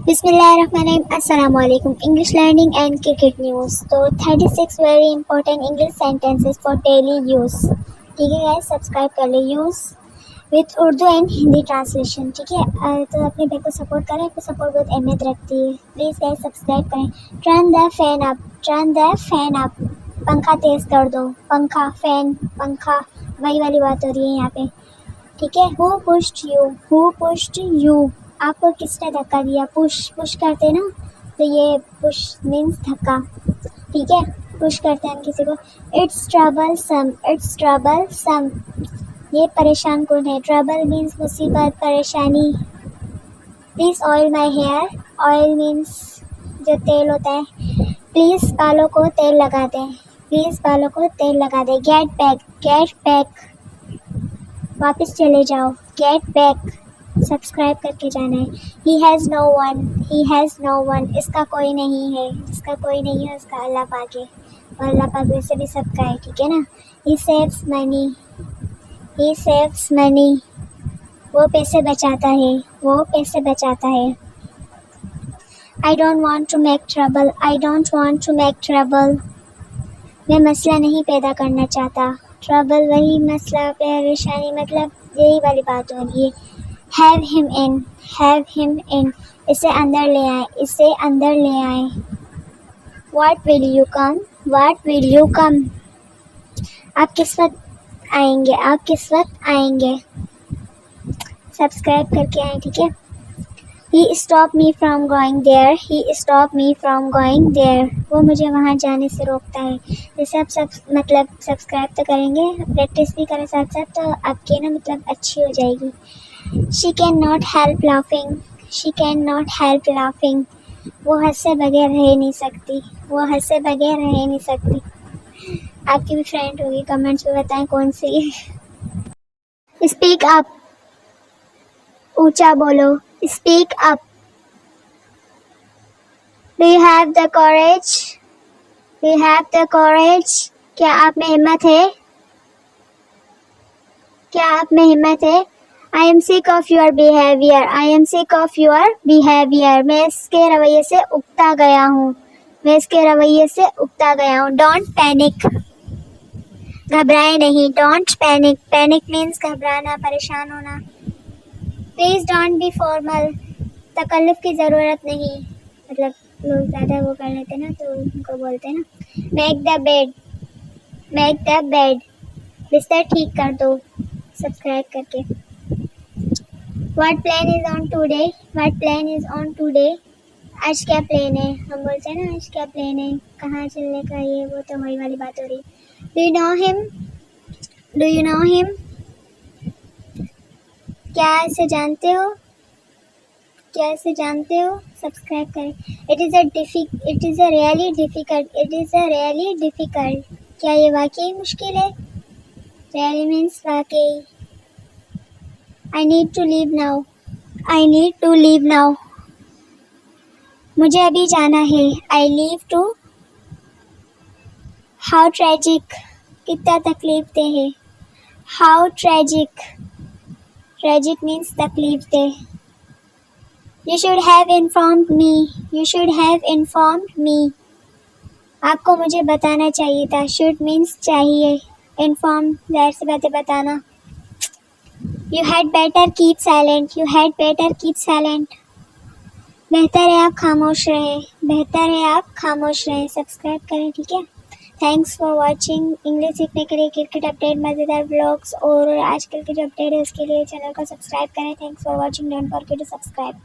बिस्मिल्लाहिर्रहमानिर्रहीम। अस्सलाम वालेकुम। English learning and cricket news. तो 36 very important English sentences for daily use. ठीक है गाइस, सब्सक्राइब कर ले। Use with Urdu and Hindi translation. ठीक है, तो अपने भाई को सपोर्ट करें, आपको सपोर्ट बहुत अहमियत रखती है। प्लीज़ गाइस सब्सक्राइब करें। Turn the fan up, turn the fan up. पंखा तेज़ कर दो। पंखा, फैन, पंखा, वही वाली बात हो रही है यहाँ पे। ठीक है। Who pushed you, who pushed you. आपको किसने धक्का दिया? पुश करते ना, तो ये पुश मीन्स धक्का। ठीक है, पुश करते हैं हम किसी को। It's troublesome, it's troublesome. ये परेशान कौन है? ट्रबल मीन्स मुसीबत, परेशानी। Please oil my hair, oil means जो तेल होता है। प्लीज़ बालों को तेल लगा दें, प्लीज़ बालों को तेल लगा दें। गेट बैक, गेट बैक, वापस चले जाओ। गेट बैक, सब्सक्राइब करके जाना है। He has no one, he has no one. इसका कोई नहीं है, जिसका कोई नहीं है उसका अल्लाह पाक है, और अल्लाह पाक वैसे भी सबका है। ठीक है ना। He saves money, he saves money. वो पैसे बचाता है, वो पैसे बचाता है। I don't want to make trouble, I don't want to make trouble. मैं मसला नहीं पैदा करना चाहता। ट्रबल वही मसला, परेशानी, मतलब यही वाली बात हो रही है। Have him in, have him in. इसे अंदर ले आए, इसे अंदर ले आए। What will you come, what will you come. आप किस वक्त आएंगे, आप किस वक्त आएंगे। सब्सक्राइब करके आए। ठीक है। He stop me from going there, he stop me from going there. वो मुझे वहाँ जाने से रोकता है। जैसे आप सब मतलब सब्सक्राइब तो करेंगे, प्रैक्टिस भी करें साथ साथ, तो आपकी ना मतलब अच्छी हो जाएगी। She can not help laughing, she can not help laughing. वो हंसे बगैर रह नहीं सकती, वो हंसे बगैर रह नहीं सकती। आपकी भी फ्रेंड होगी, कमेंट्स में बताएं कौन सी। स्पीक अप, ऊंचा बोलो। Speak up. Do you have the courage, do you have the courage. क्या आप में हिम्मत है, क्या आप में हिम्मत है। I am sick of your behaviour, I am sick of your behaviour. मैं इसके रवैये से उकता गया हूँ, मैं इसके रवैये से उकता गया हूँ। डोंट पैनिक, घबराए नहीं। डोंट पैनिक, पैनिक मीन्स घबराना, परेशान होना। प्लीज़ डोंट बी फॉर्मल, तकल्लुफ़ की ज़रूरत नहीं। मतलब लोग ज़्यादा वो कर लेते ना, तो उनको बोलते हैं ना। Make the bed, make the bed. बिस्तर ठीक कर दो, सब्सक्राइब करके। What plan is on today, what plan is on today. आज क्या प्लान है, हम बोलते हैं ना आज क्या प्लान है, कहाँ चलने का, ये वो, तो वही वाली बात हो रही। Do you know him, do you know him. क्या इसे जानते हो, क्या इसे जानते हो। सब्सक्राइब करें। It is a really difficult, it is a really difficult. क्या ये वाकई मुश्किल है। रियली मीन्स वाकई। I need to leave now, I need to leave now. मुझे अभी जाना है। I leave too. How tragic, कितना तकलीफ दे है। हाउ ट्रेजिक, ट्रेजिक मीन्स तकलीफ दे। You should have informed me, you should have informed me. आपको मुझे बताना चाहिए था। शुड मीन्स चाहिए, इन्फॉर्म ज़ाहिर सी बात है बताना। You had better keep silent, you had better keep silent. बेहतर है आप खामोश रहें, बेहतर है आप खामोश रहें। सब्सक्राइब करें। ठीक है। Thanks for watching. इंग्लिश सीखने के लिए क्रिकेट अपडेट, मज़ेदार ब्लॉग्स और आजकल के जो अपडेट है उसके लिए चैनल को सब्सक्राइब करें। Thanks for watching. Don't forget to subscribe.